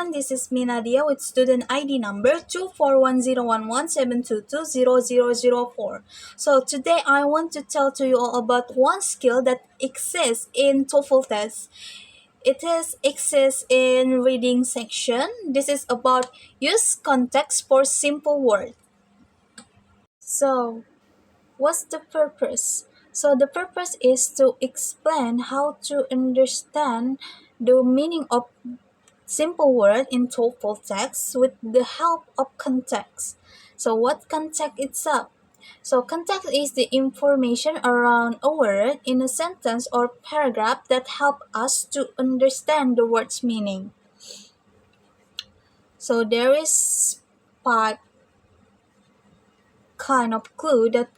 everyone, this is me Nadia with student ID number 2410117220004. So today I want to tell to you all about one skill that exists in TOEFL test. Exists in reading section. This is about use context for simple word. So what's the purpose? So the purpose is to explain how to understand the meaning of simple word in TOEFL text with the help of context. So what context is up? So context is the information around a word in a sentence or paragraph that help us to understand the word's meaning. So there is five kind of clue that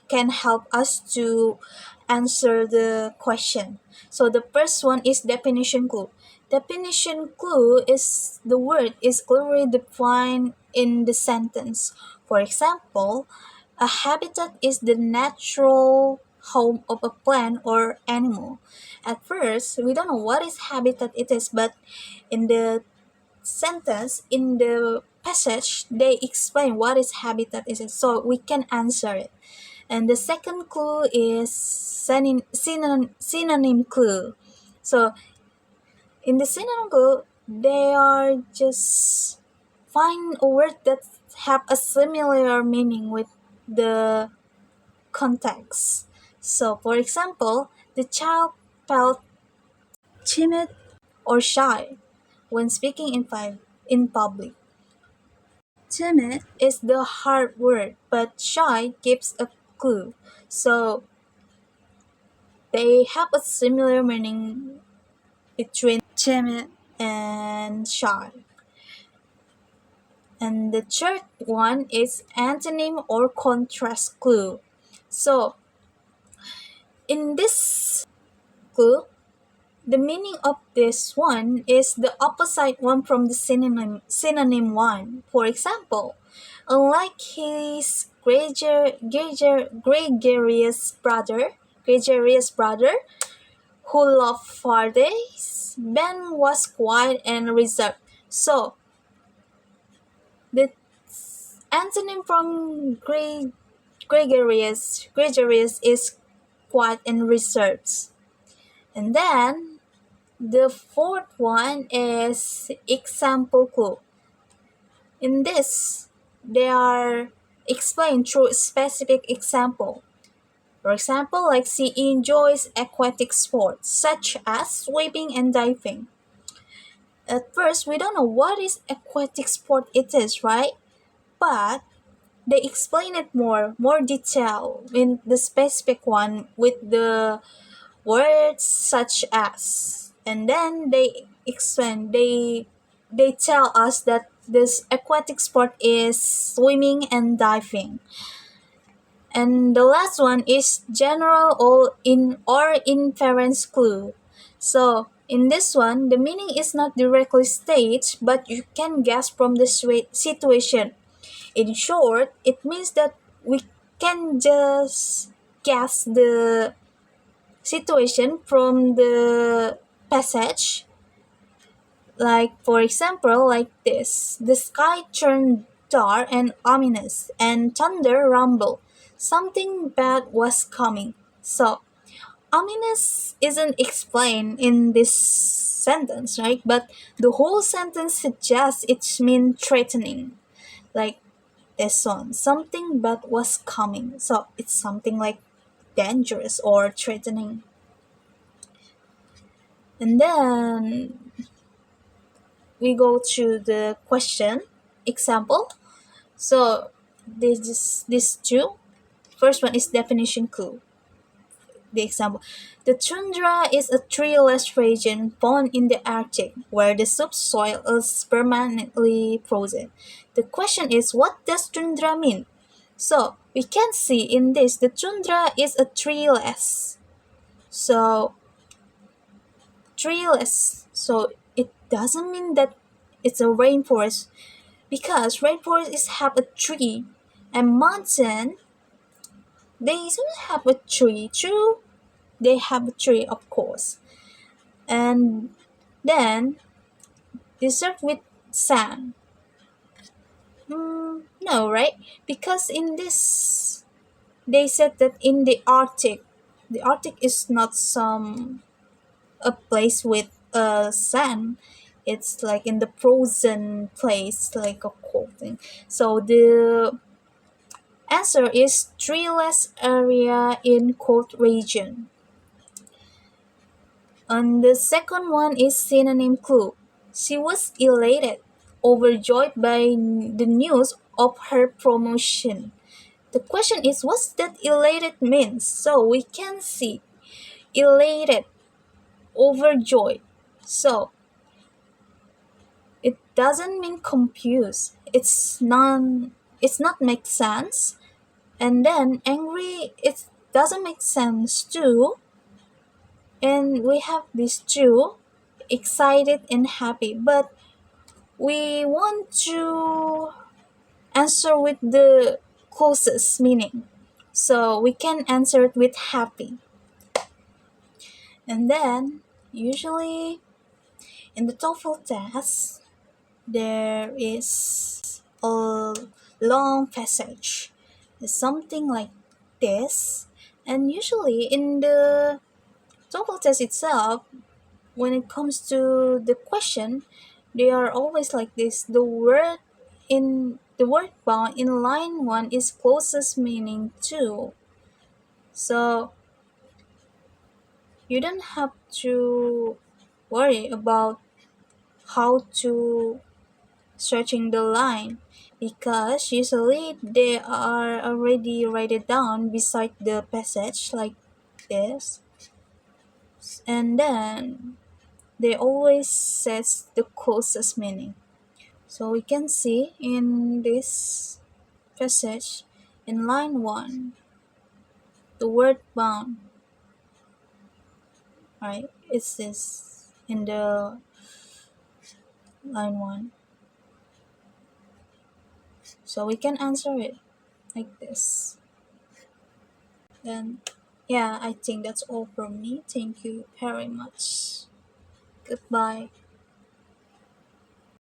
can help us to answer the question. So the first one is definition clue. Definition clue is the word is clearly defined in the sentence. For example, a habitat is the natural home of a plant or animal. At first, we don't know what is habitat it is, but in the sentence, in the passage, they explain what is habitat is, so we can answer it. And the second clue is synonym clue. So in the synonym clue, they are just find a word that have a similar meaning with the context. So for example, the child felt timid or shy when speaking in public. Timid is the hard word, but shy gives a clue. So they have a similar meaning between timid and shy. And the third one is antonym or contrast clue. So in this clue, the meaning of this one is the opposite one from the synonym one. For example, unlike his gregarious brother, who loved parties, Ben was quiet and reserved. So, the antonym from gregarious is quiet and reserved. And then, the fourth one is example clue. In this, they are explained through specific example. For example, like she enjoys aquatic sports such as swimming and diving. At first, we don't know what is aquatic sport it is, right? But they explain it more detail in the specific one with the words such as. And then they tell us that this aquatic sport is swimming and diving. And the last one is general or inference clue. So in this one, the meaning is not directly stated, but you can guess from the situation. In short, it means that we can just guess the situation from the passage. Like for example, like this: the sky turned dark and ominous, and thunder rumbled. Something bad was coming. So ominous isn't explained in this sentence, right? But the whole sentence suggests it means threatening. Like this one, something bad was coming. So it's something like dangerous or threatening. And then we go to the question example. So these two. First one is definition clue. The example: the tundra is a treeless region found in the Arctic where the subsoil is permanently frozen. The question is, what does tundra mean? So we can see in this the tundra is a treeless. So treeless. So it doesn't mean that it's a rainforest, because rainforest is have a tree, and mountain they don't have a tree too. They have a tree, of course. And then Desert with sand. No, right? Because in this, they said that in the Arctic is not some a place with sand. It's like in the frozen place, like a cold thing. So the answer is treeless area in cold region. And the second one is synonym clue. She was elated, overjoyed by the news of her promotion. The question is, what's that elated means? So we can see elated, overjoyed. So it doesn't mean confused. It's not make sense. And then angry, it doesn't make sense too. And we have these two, excited and happy. But we want to answer with the closest meaning. So we can answer it with happy. And then, usually in the TOEFL test, there is a long passage. It's something like this. And usually in the TOEFL test itself, when it comes to the question, they are always like this. The word bound in line 1 is closest meaning to. So you don't have to worry about how to searching the line because usually they are already write it down beside the passage like this, and then they always says the closest meaning. So we can see in this passage in line 1 the word bound, right? It's this in the line 1. So we can answer it like this. Then, yeah, I think that's all from me. Thank you very much. Goodbye.